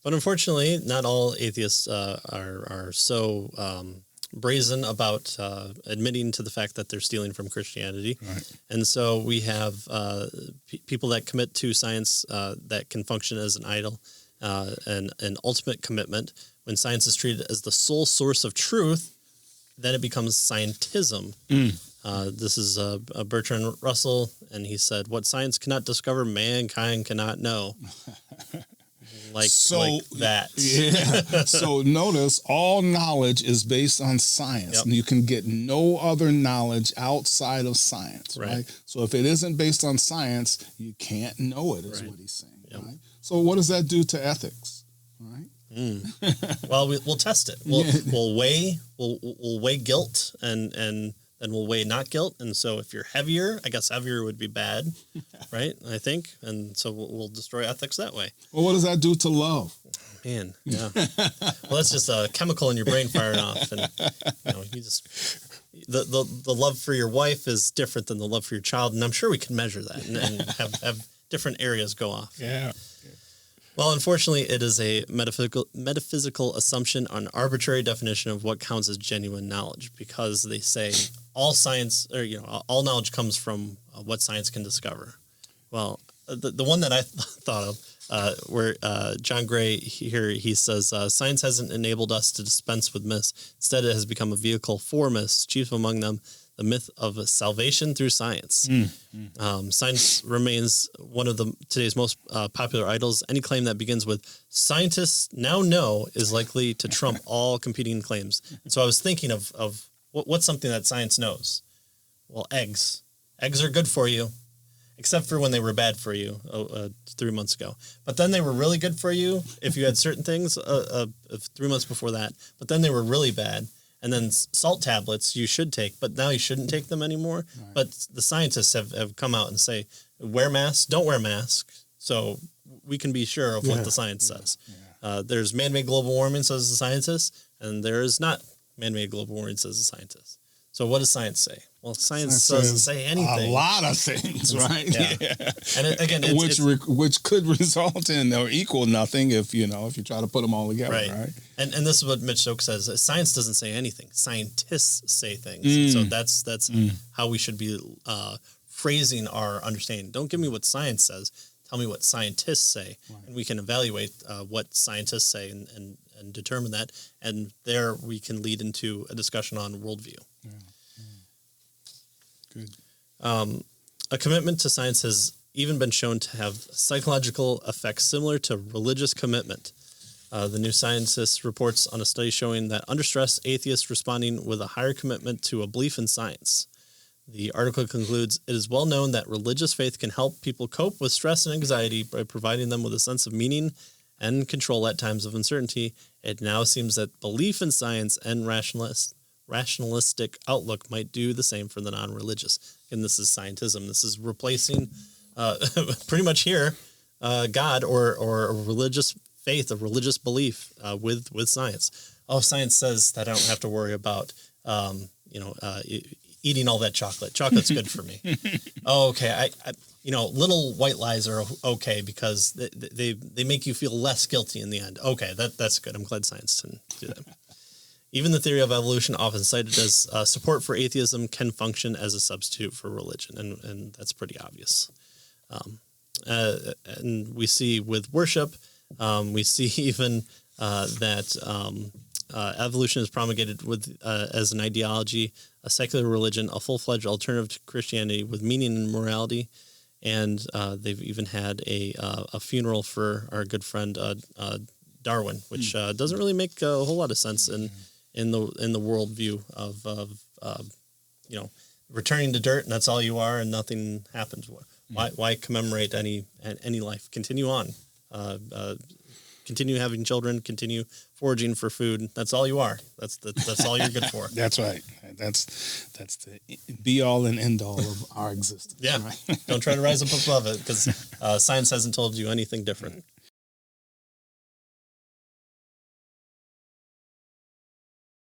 But unfortunately, not all atheists are so brazen about admitting to the fact that they're stealing from Christianity. Right. And so we have people that commit to science that can function as an idol and an ultimate commitment. When science is treated as the sole source of truth, then it becomes scientism. This is Bertrand Russell, and he said, "What science cannot discover, mankind cannot know." Like that. Yeah. So notice all knowledge is based on science. Yep. And you can get no other knowledge outside of science, right? So if it isn't based on science, you can't know it, is what he's saying. Yep. Right? So what does that do to ethics? Right? Well, we'll test it. We'll weigh guilt and then we'll weigh not guilt. And so if you're heavier, I guess heavier would be bad, right? I think. And so we'll destroy ethics that way. Well, what does that do to love? Man, yeah. Well, that's just a chemical in your brain firing off, and you just the love for your wife is different than the love for your child, and I'm sure we can measure that and have different areas go off. Yeah. Well, unfortunately, it is a metaphysical assumption, an arbitrary definition of what counts as genuine knowledge, because they say all science, or all knowledge comes from what science can discover. Well, the one that I thought of, where John Gray here, he says, science hasn't enabled us to dispense with myths. Instead, it has become a vehicle for myths, chief among them the myth of salvation through science. Science remains one of today's most popular idols. Any claim that begins with "scientists now know" is likely to trump all competing claims. And so I was thinking of what's something that science knows. Well, eggs. Eggs are good for you, except for when they were bad for you 3 months ago. But then they were really good for you if you had certain things 3 months before that. But then they were really bad. And then salt tablets you should take, but now you shouldn't take them anymore. Right. But the scientists have come out and say, wear masks, don't wear masks. So we can be sure of what the science says. Yeah. There's man-made global warming, says the scientist, and there is not man-made global warming, says the scientist. So what does science say? Well, science doesn't say anything. A lot of things, right? Yeah. And again, which could result in or equal nothing if you try to put them all together, right? And this is what Mitch Stokes says: science doesn't say anything. Scientists say things. So that's how we should be phrasing our understanding. Don't give me what science says. Tell me what scientists say, and we can evaluate what scientists say and determine that. And there we can lead into a discussion on worldview. Yeah. Good. A commitment to science has even been shown to have psychological effects similar to religious commitment. The New Scientist reports on a study showing that under stress, atheists responding with a higher commitment to a belief in science. The article concludes, it is well known that religious faith can help people cope with stress and anxiety by providing them with a sense of meaning and control at times of uncertainty. It now seems that belief in science and rationalistic outlook might do the same for the non-religious. And this is scientism. This is replacing pretty much here God or a religious faith, a religious belief with science. Oh, science says that I don't have to worry about eating all that chocolate. Chocolate's good for me. Oh, okay. I little white lies are okay because they make you feel less guilty in the end. Okay, that's good. I'm glad science didn't do that. Even the theory of evolution, often cited as support for atheism, can function as a substitute for religion, and that's pretty obvious. And we see with worship, we see even that evolution is promulgated as an ideology, a secular religion, a full-fledged alternative to Christianity with meaning and morality. And they've even had a funeral for our good friend Darwin, which doesn't really make a whole lot of sense in the worldview of returning to dirt and that's all you are and nothing happens. Why commemorate any life? Continue on. Continue having children, continue foraging for food. That's all you are. That's all you're good for. That's right. That's the be all and end all of our existence. Yeah. Right? Don't try to rise up above it because science hasn't told you anything different.